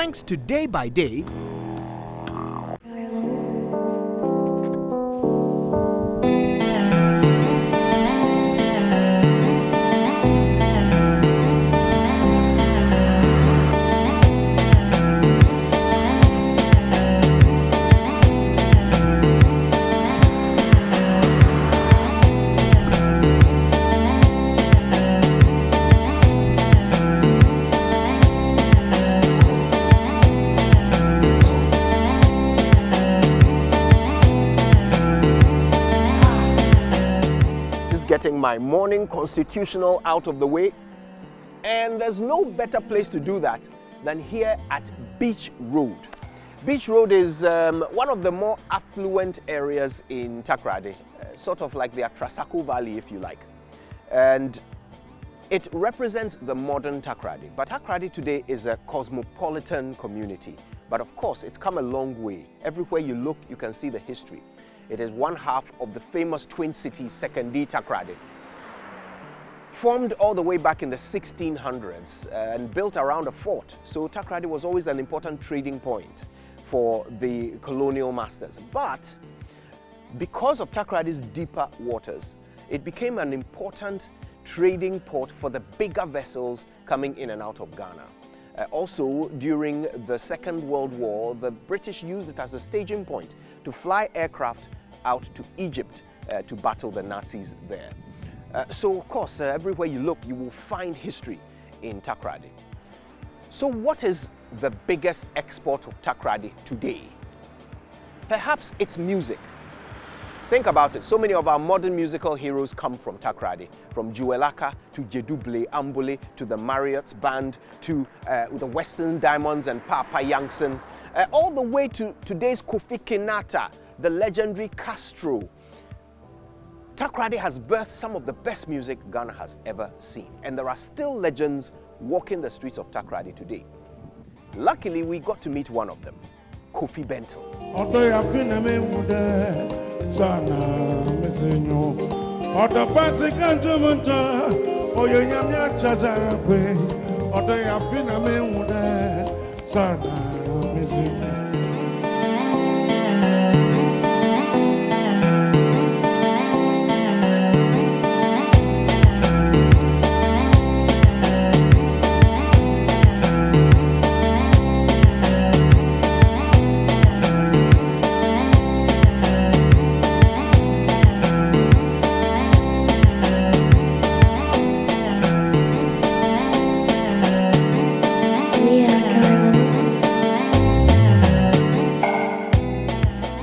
Thanks to Day by Day, getting my morning constitutional out of the way, and there's no better place to do that than here at Beach Road. Beach Road is one of the more affluent areas in Takoradi, sort of like the Atrasaco Valley if you like, and it represents the modern Takoradi. But Takoradi today is a cosmopolitan community, but of course it's come a long way. Everywhere you look you can see the history. It is one half of the famous twin city Sekondi Takoradi, formed all the way back in the 1600s and built around a fort. So Takoradi was always an important trading point for the colonial masters. But because of Takoradi's deeper waters, it became an important trading port for the bigger vessels coming in and out of Ghana. Also, during the Second World War, the British used it as a staging point to fly aircraft out to Egypt to battle the Nazis there. So, of course, everywhere you look, you will find history in Takoradi. So, what is the biggest export of Takoradi today? Perhaps it's music. Think about it. So many of our modern musical heroes come from Takoradi, from Juelaka to Jeduble, Ambole, to the Marriott's Band, to the Western Diamonds and Papa Yankson, all the way to today's Kofi Kinata, the legendary Castro. Takoradi has birthed some of the best music Ghana has ever seen, and there are still legends walking the streets of Takoradi today. Luckily, we got to meet one of them, Kofi Bento. Sana mesenyo oda pasi kantumanta oyo nyamya chazara kwe oda ya fina menwude sana mesenyo.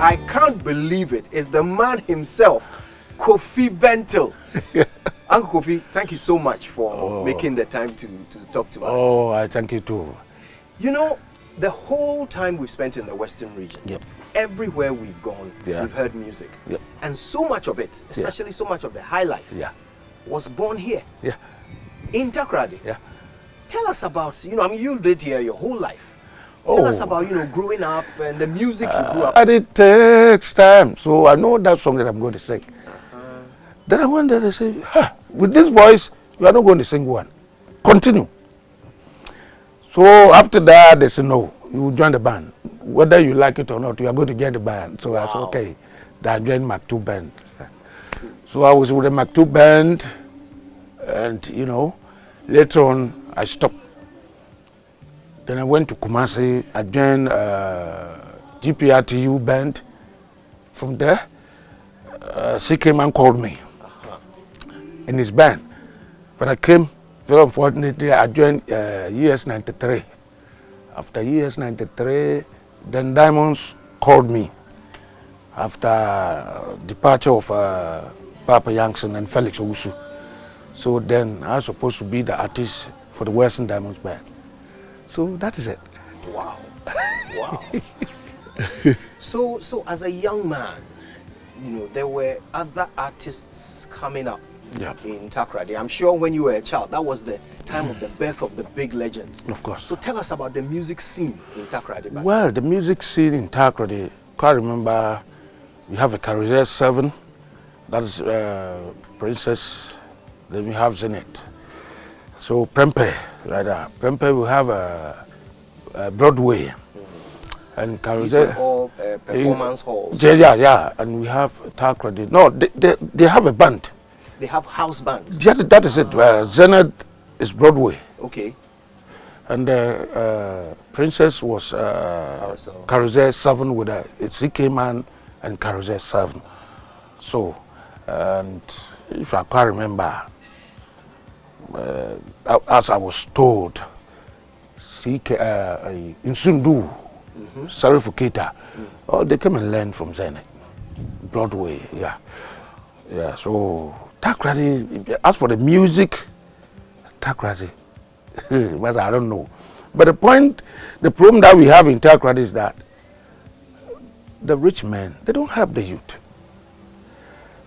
I can't believe it. It's the man himself, Kofi Bento. Uncle Kofi, thank you so much for making the time to talk to us. Oh, I thank you too. You know, the whole time we've spent in the Western region, everywhere we've gone, we've heard music. And so much of it, especially so much of the high life, was born here, in Takoradi. Tell us about, you know, I mean, you lived here your whole life. Tell us about, you know, growing up and the music you grew up with. It takes time, so I know that song that I'm going to sing. Then I went there, they say, with this voice, you are not going to sing one. Continue. So after that, they said, no, you will join the band. Whether you like it or not, you are going to join the band. So I said, okay. Then I joined Mark II band. So I was with the Mark II band, and, you know, later on, I stopped. Then I went to Kumasi, I joined GPRTU band. From there, CK Man called me in his band. But I came, very unfortunately, I joined US 93. After US 93, then Diamonds called me after departure of Papa Yankson and Felix Owusu. So then I was supposed to be the artist for the Western Diamonds band. So that is it. Wow. Wow. So as a young man, you know, there were other artists coming up in Takoradi. I'm sure when you were a child, that was the time of the birth of the big legends. Of course. So tell us about the music scene in Takoradi. Well, the music scene in Takoradi, I can't remember, we have a Carousel 7, that is Princess, then we have Zenith. So Prempe, like that. Prempe, we have Broadway. And These were all performance halls. Yeah. And we have Takoradi. No, they have a band. They have house band. Yeah, that is it. Zenith is Broadway. Okay. And Princess was Carousel 7 with a CK Man and Carousel 7. So, and if I can't remember, as I was told, CK in Sundu, Sarifukita, they came and learned from Zenith, Broadway, yeah. So Takoradi, as for the music, Takoradi, but I don't know. But the problem that we have in Takoradi is that the rich men, they don't have the youth.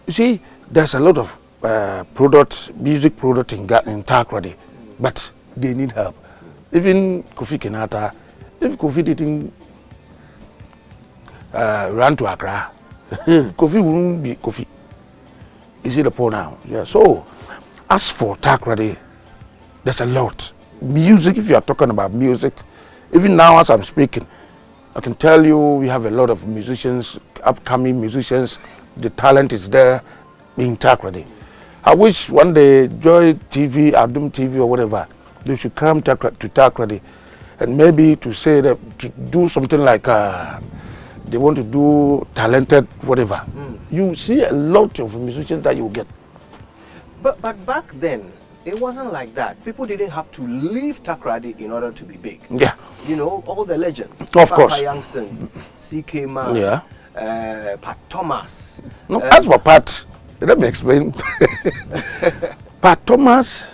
You see, there's a lot of music product in Takoradi, but they need help. Even Kofi Kenyatta, if Kofi didn't run to Accra, Kofi wouldn't be Kofi. You see the point now? Yeah. So, as for Takoradi, there's a lot. Music, if you are talking about music, even now as I'm speaking, I can tell you we have a lot of musicians, upcoming musicians. The talent is there in Takoradi. I wish one day Joy TV, Adum TV or whatever, they should come to Takoradi and maybe to say that, to do something like they want to do talented whatever. You see a lot of musicians that you get. But back then, it wasn't like that. People didn't have to leave Takoradi in order to be big. Yeah. You know, all the legends. Of course. Papa Youngson, CK Man, Yeah. Pat Thomas. No, as for Pat, let me explain. Pat Thomas,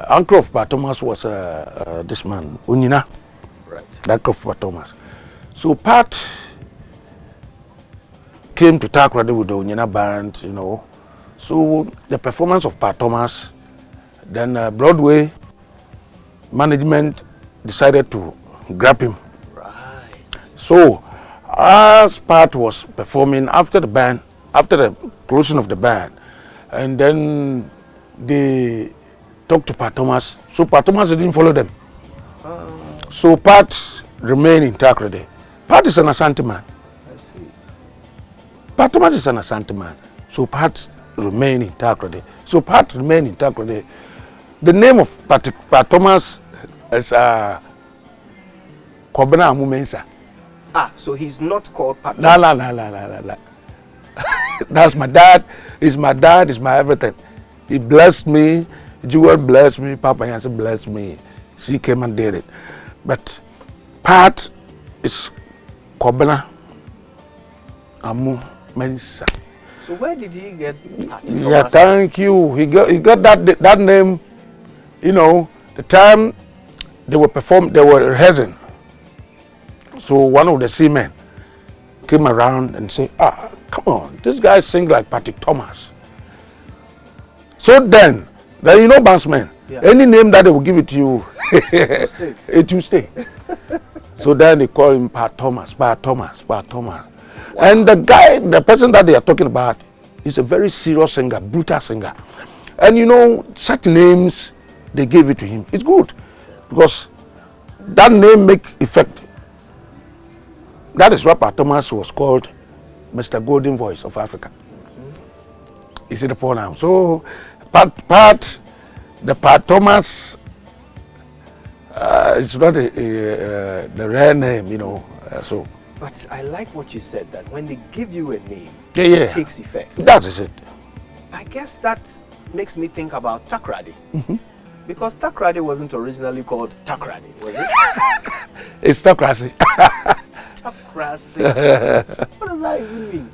uncle of Pat Thomas was this man, Unyina. Right. Uncle of Pat Thomas. So Pat came to Takoradi with the Unyina band, you know. So the performance of Pat Thomas, then Broadway management decided to grab him. Right. So as Pat was performing after the closing of the band, and then they talked to Pat Thomas. So Pat Thomas didn't follow them. So Pat remained in Takoradi. Pat is an Asante man. I see. Pat Thomas is an Asante man. So Pat remained in Takoradi. So Pat remained in Takoradi. The name of Pat Thomas is Kwabena Amumensa. Ah, so he's not called Pat No. Thomas. That's my dad. He's my dad. He's my everything. He blessed me. Jewel blessed me. Papa Yancy blessed me. She came and did it. But Pat is Kwabena Amumensa. So where did he get Pat Thomas? Yeah, thank you. He got that name, you know, the time they were rehearsing. So one of the seamen came around and said, come on, this guy sings like Patrick Thomas. So then you know bandsmen, any name that they will give it to you, it will stay. So then they call him Pat Thomas. Wow. And the person that they are talking about is a very serious singer, brutal singer. And you know, such names, they gave it to him. It's good because that name make effect. That is why Pat Thomas was called Mr. Golden Voice of Africa. You see the point now. So the Pat Thomas is not the rare name, you know. So. But I like what you said, that when they give you a name, Yeah. it takes effect. That is it. I guess that makes me think about Takoradi. Because Takoradi wasn't originally called Takoradi, was it? It's Takoradi. Takoradi. What does that even mean?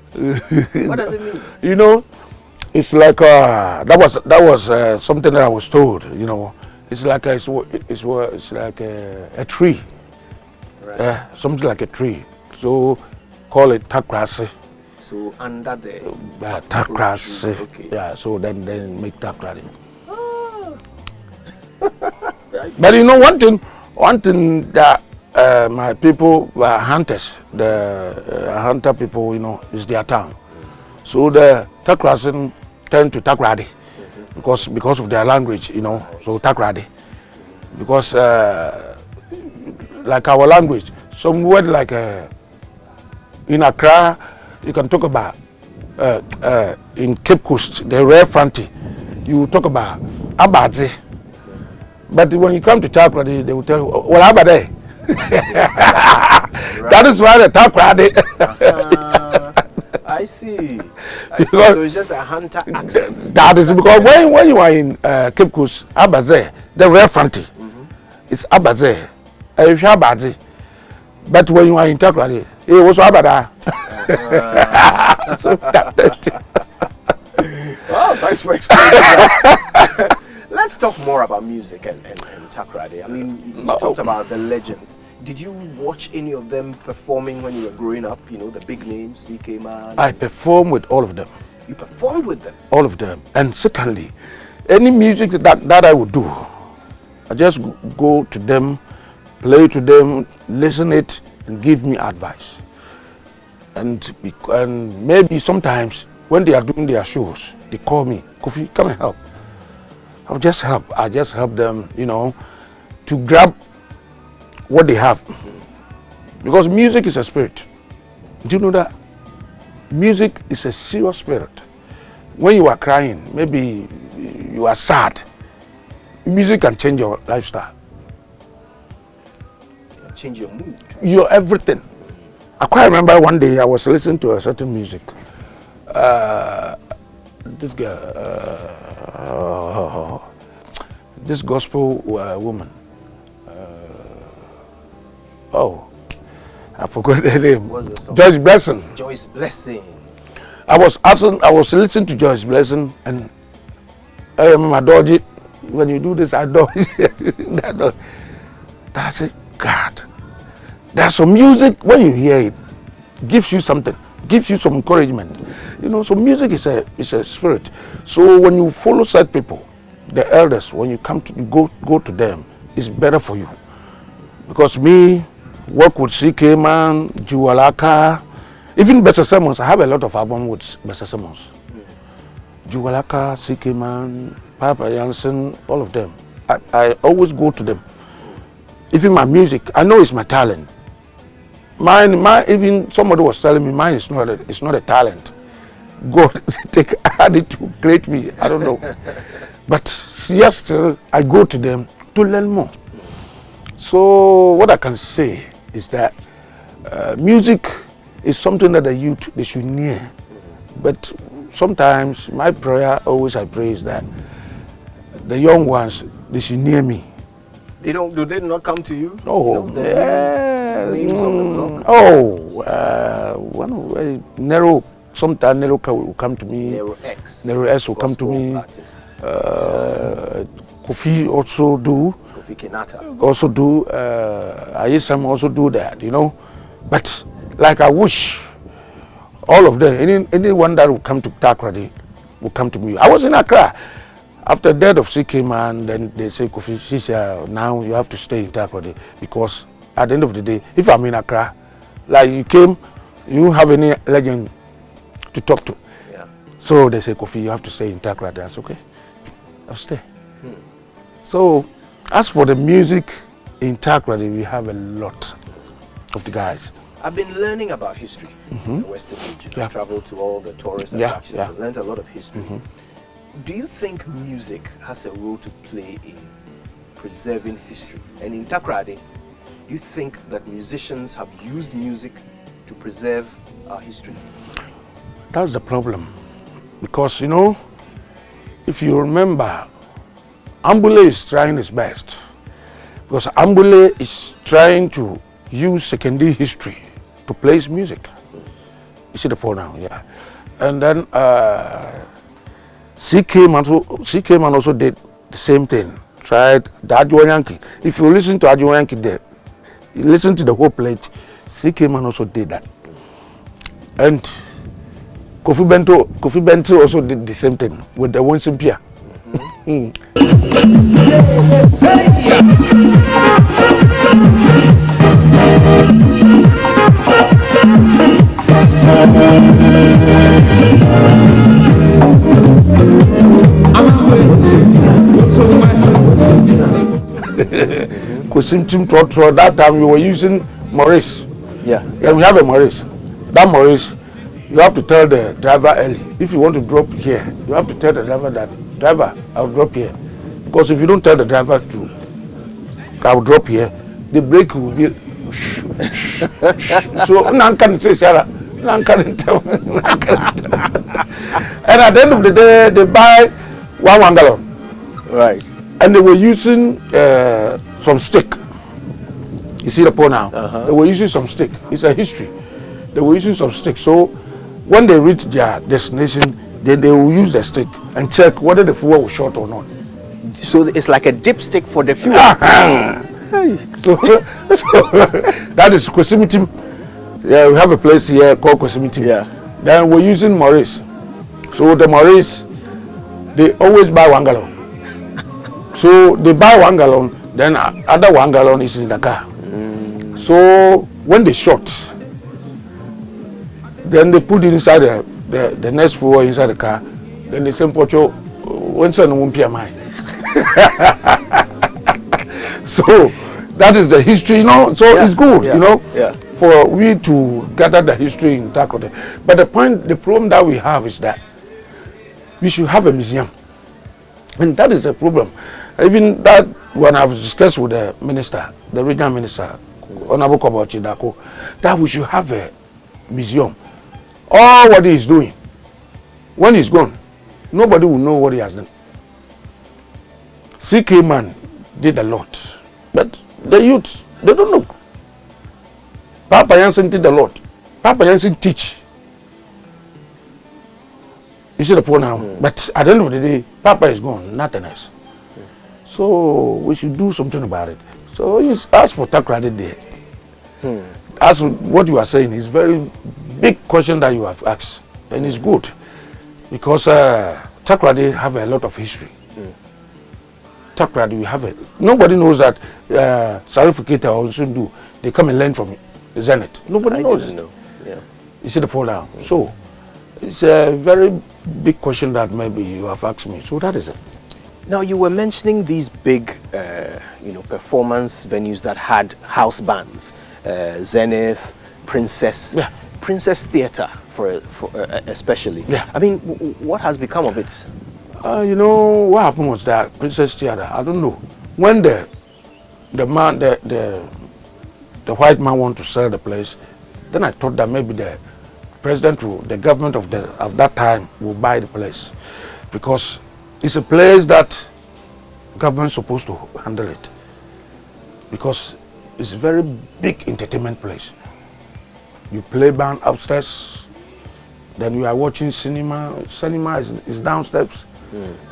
What does it mean? You know, it's like that was something that I was told. You know, it's like a tree, Right. something like a tree. So call it Takoradi. So under the Takoradi. Okay. Yeah. So then make Takoradi. But you know one thing that my people were hunters. The hunter people, you know, is their town. So the Takoradi turned to Takoradi because of their language, you know. So Takoradi, because like our language. Some word like in Accra, you can talk about in Cape Coast, the rare Fanti, you talk about Abadzi. But when you come to Takoradi, they will tell you, well, Abade. That is why the Takoradi. I see. So it's just a hunter accent. That is because when you are in Cape Coast, Abaze, the rare Fanti, it's Abaze. Abadzi. But when you are in Takoradi, it was Abada. Well, thanks for explaining that. Let's talk more about music and Takoradi. I mean, you talked about the legends. Did you watch any of them performing when you were growing up? You know, the big names, CK Man. I performed with all of them. You performed with them? All of them. And secondly, any music that I would do, I just go to them, play to them, listen it, and give me advice. And maybe sometimes when they are doing their shows, they call me, Kofi, come and help. I just help them, you know, to grab what they have. Because music is a spirit. Do you know that? Music is a serious spirit. When you are crying, maybe you are sad, music can change your lifestyle. Change your mood. Your everything. I quite remember one day I was listening to a certain music. This girl, this gospel woman. I forgot her name. What's the song? Joyce Blessing. Joyce Blessing. I was listening to Joyce Blessing, and my dodgy. When you do this, I dodge. I said, God, there's some music when you hear it, gives you something, gives you some encouragement. You know, so music is a spirit. So when you follow such people, the elders, when you come to go to them, it's better for you. Because me, work with CK Man, Juwalaka, even Bessa Simmons. I have a lot of albums with Bessa Simmons. Juwalaka, CK Man, Papa Jansen, all of them. I always go to them. Even my music, I know it's my talent. Mine, even somebody was telling me, mine is not a talent. God had it to create me. I don't know. But yes, still, I go to them to learn more. So what I can say is that music is something that the youth, they should near. But sometimes my prayer, always I pray, is that the young ones, they should near me. Do they not come to you? Oh, you know, yeah. Names on the block? One Nero, sometimes Nero will come to me. Nero X. Nero S will come to me. Artist. Kofi also do. Kofi Kinata. Also do. Ayesam also do that, you know. But like I wish all of them, anyone that will come to Takoradi will come to me. I was in Accra. After the death of CK Man, then they say, Kofi, now you have to stay in Takoradi, because at the end of the day, if I'm in Accra, like you came, you don't have any legend to talk to. Yeah. So they say, Kofi, you have to stay in Takoradi. That's okay. I'll stay. So as for the music in Takoradi, we have a lot of the guys. I've been learning about history in the Western region. Yeah. I've traveled to all the tourist Yeah, attractions. yeah. I've learned a lot of history. Do you think music has a role to play in preserving history? And in Takoradi, do you think that musicians have used music to preserve our history? That's the problem. Because, you know, if you remember, Ambule is trying his best. Because Ambule is trying to use secondary history to play his music. You see the point now, yeah. And then CK Man also did the same thing. Tried the Adjo Yankee. If you listen to Adjo Yankee there, you listen to the whole plate, CK Man also did that. And Kofi Bento also did the same thing with the Winston Pia. Kwasimtim Trotro, that time we were using Maurice. Yeah. And we have a Maurice. That Maurice, you have to tell the driver early. If you want to drop here, you have to tell the driver that, driver, I'll drop here. Because if you don't tell the driver to, I'll drop here, the brake will be. So, none can say, Sarah. None can tell. And at the end of the day, they buy one gallon. Right. And they were using some stick. You see the point now? They were using some stick. It's a history. They were using some stick. So when they reach their destination, then they will use the stick and check whether the fuel was short or not. So it's like a dipstick for the fuel. So that is Kwesimitim. Yeah, we have a place here called Kwesimitim. Yeah. Then we're using Maurice. So the Maurice, they always buy 1 gallon. So they buy 1 gallon, then other 1 gallon is in the car. So when they short, then they put it inside the next fuel inside the car. Then they say, Pocho, when son won't be mine. So that is the history, you know. So it's good, you know, for we to gather the history in Takoradi. But the problem that we have is that we should have a museum. And that is a problem. Even that, when I've discussed with the minister, the regional minister, Honorable Kobachi Dako, that we should have a museum. All what he is doing, when he's gone, nobody will know what he has done. CK man did a lot, but the youth, they don't know. Papa Jansen did a lot. Papa Jansen teach. You see the point now? But at the end of the day, Papa is gone, nothing else. So we should do something about it. So as for Takoradi there, as for what you are saying, is very big question that you have asked, and it's good because Takoradi have a lot of history. Takoradi, we have it. Nobody knows that Sarifikita also do. They come and learn from Zenith. Nobody knows. Know. Yeah. You see the point now? So it's a very big question that maybe you have asked me. So that is it. Now you were mentioning these big, performance venues that had house bands, Zenith, Princess Theatre, for especially. Yeah. I mean, what has become of it? You know what happened was that Princess Theatre. I don't know when the white man want to sell the place. Then I thought that maybe the government of that time will buy the place, because it's a place that government supposed to handle it, because it's a very big entertainment place. You play band upstairs, then you are watching cinema. Cinema is downstairs.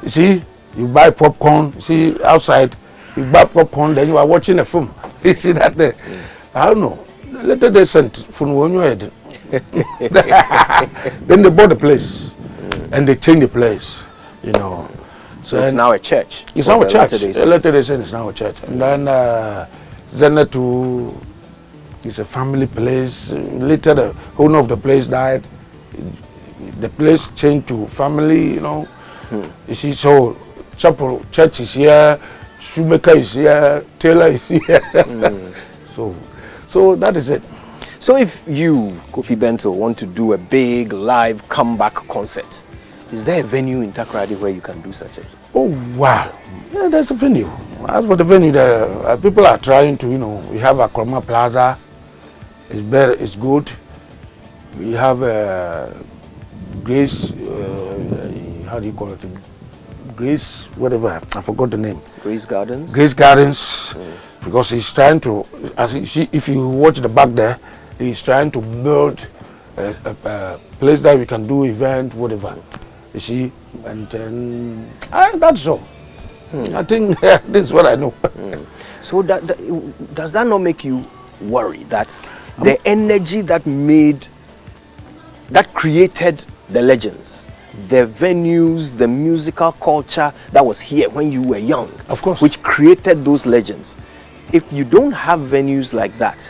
You see, you buy popcorn. You see, outside, you buy popcorn, then you are watching a film. You see that there? I don't know. Later they sent from when you head. Then they bought the place, and they changed the place, you know. So it's now a church. It's now a church. Later they said it's now a church. And then Zenith is a family place. Later the owner of the place died. The place changed to family, you know. You see, so chapel, church is here, shoemaker is here, tailor is here. So that is it. So if you, Kofi Bento, want to do a big live comeback concert, is there a venue in Takoradi where you can do such a? Oh wow, yeah, there's a venue. As for the venue, people are trying to, you know, we have Akroma Plaza. It's better, it's good. We have Grace, how do you call it? Grace, whatever, I forgot the name. Grace Gardens? Grace Gardens, because he's trying to, if you watch the back there, he's trying to build a place that we can do event, whatever. You see, and then that's all. I think this is what I know. So does that not make you worry that the energy that created the legends, the venues, the musical culture that was here when you were young, of course, which created those legends, if you don't have venues like that,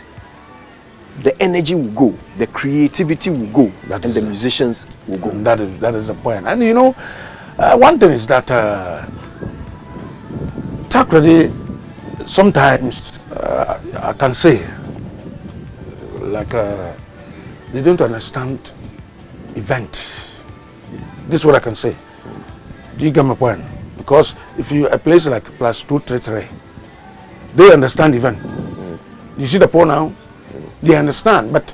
the energy will go, the creativity will go, and the musicians will go. That is the point. And you know, one thing is that Takoradi, sometimes I can say, like, they don't understand event. This is what I can say. Do you get my point? Because if you a place like plus 233, they understand event. You see the point now? They understand, but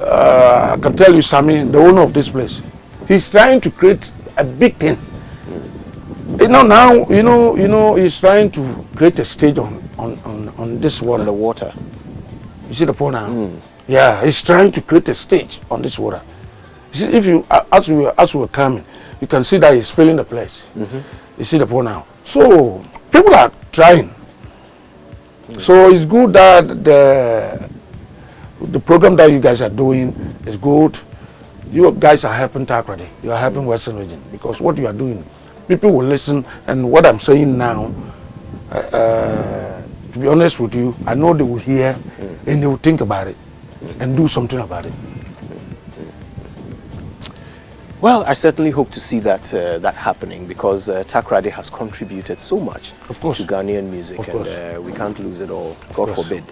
I can tell you, Sammy, the owner of this place, he's trying to create a big thing. You know now, he's trying to create a stage on this water. On the water. You see the point now? Yeah, he's trying to create a stage on this water. You see, if you as we were coming, you can see that he's filling the place. You see the point now. So people are trying. So it's good that the program that you guys are doing is good. You guys are helping Takoradi. You are helping Western Region, because what you are doing, people will listen. And what I'm saying now, to be honest with you, I know they will hear and they will think about it and do something about it. Well, I certainly hope to see that that happening, because Takoradi has contributed so much to Ghanaian music, and we can't lose it all. God forbid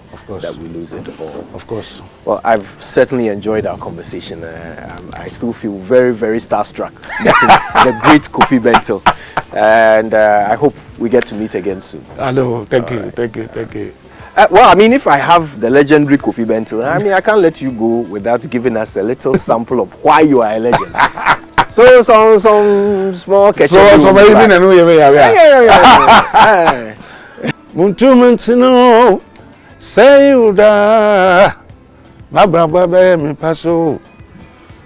that we lose it all. Of course. Well, I've certainly enjoyed our conversation. I still feel very, very starstruck meeting the great Kofi Bento, and I hope we get to meet again soon. I know. Thank you. Well, I mean, if I have the legendary Kofi Bento, I mean, I can't let you go without giving us a little sample of why you are a legend. So, some small ketchup. Muntu say you da, my brother me paso,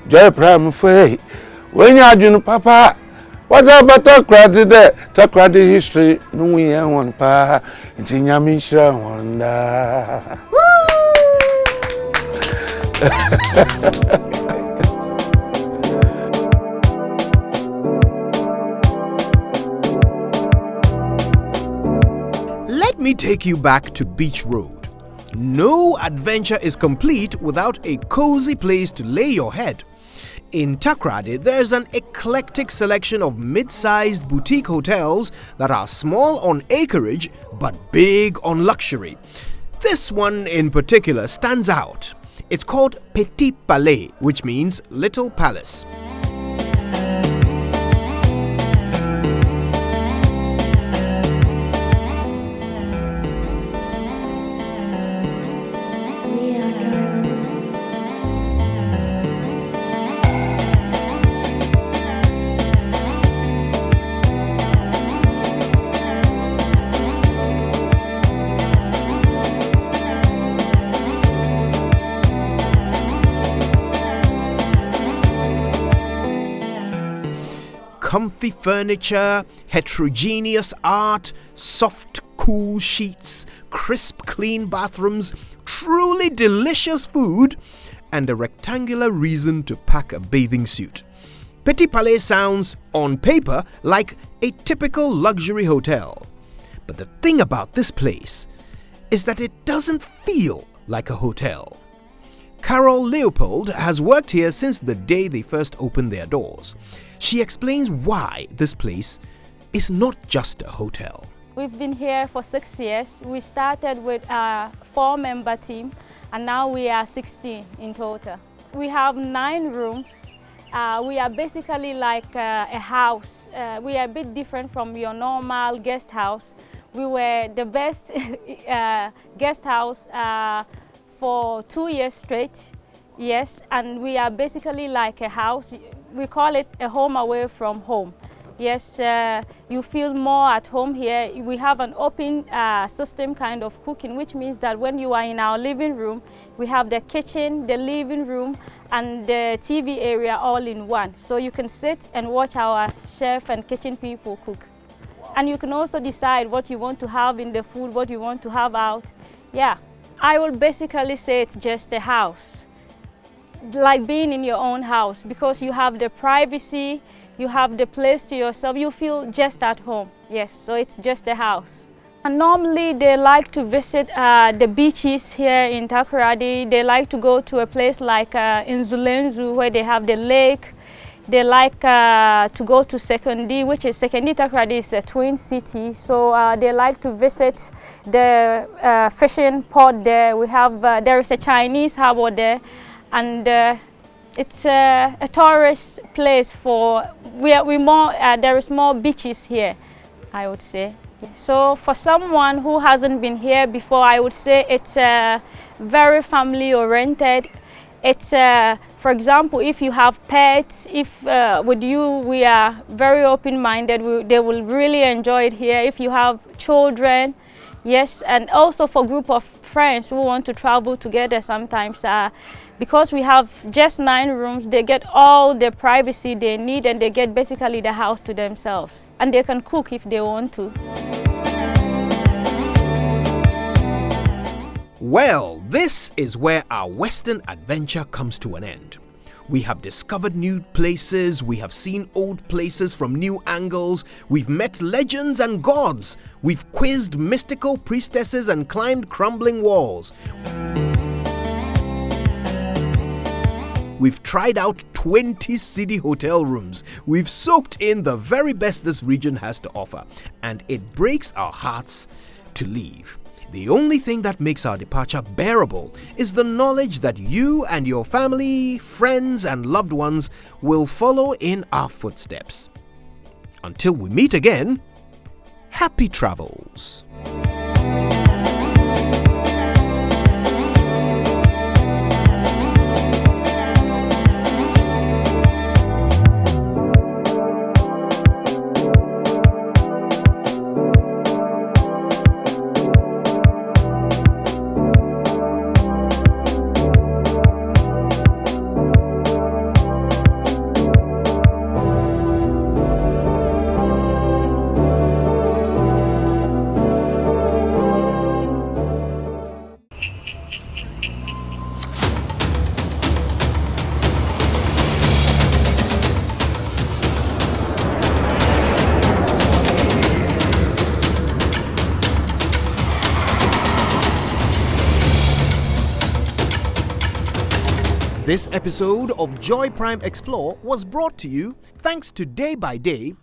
joy pram fay. When you are papa, what's about Takoradi there? Takoradi history, no we are one pa, it's in Yamisha wonder. Let me take you back to Beach Road. No adventure is complete without a cozy place to lay your head. In Takoradi, there's an eclectic selection of mid-sized boutique hotels that are small on acreage but big on luxury. This one in particular stands out. It's called Petit Palais, which means Little Palace. Comfy furniture, heterogeneous art, soft, cool sheets, crisp, clean bathrooms, truly delicious food, and a rectangular reason to pack a bathing suit. Petit Palais sounds, on paper, like a typical luxury hotel. But the thing about this place is that it doesn't feel like a hotel. Carol Leopold has worked here since the day they first opened their doors. She explains why this place is not just a hotel. We've been here for 6 years. We started with a 4-member team, and now we are 16 in total. We have 9 rooms. We are basically like a house. We are a bit different from your normal guest house. We were the best guest house for 2 years straight. Yes, and we are basically like a house. We call it a home away from home. Yes, you feel more at home here. We have an open system kind of cooking, which means that when you are in our living room, we have the kitchen, the living room, and the TV area all in one. So you can sit and watch our chef and kitchen people cook. And you can also decide what you want to have in the food, what you want to have out. Yeah, I will basically say it's just a house. Like being in your own house, because you have the privacy, you have the place to yourself, you feel just at home. Yes, so it's just a house. And normally they like to visit the beaches here in Takoradi. They like to go to a place like in Zulenzu, where they have the lake. They like to go to Sekondi, which is Sekondi Takoradi is a twin city. So they like to visit the fishing port there. We have there is a Chinese harbor there, and it's a tourist place for there is more beaches here, I would say. So for someone who hasn't been here before, I would say it's very family oriented. It's for example, if you have pets, if with you we are very open-minded, they will really enjoy it here. If you have children, yes, and also for group of friends who want to travel together sometimes, because we have just 9 rooms, they get all the privacy they need, and they get basically the house to themselves, and they can cook if they want to. Well, this is where our Western adventure comes to an end. We have discovered new places, we have seen old places from new angles, we've met legends and gods, we've quizzed mystical priestesses and climbed crumbling walls. We've tried out 20 city hotel rooms. We've soaked in the very best this region has to offer, and it breaks our hearts to leave. The only thing that makes our departure bearable is the knowledge that you and your family, friends, and loved ones will follow in our footsteps. Until we meet again, happy travels. This episode of Joy Prime Explore was brought to you thanks to Day by Day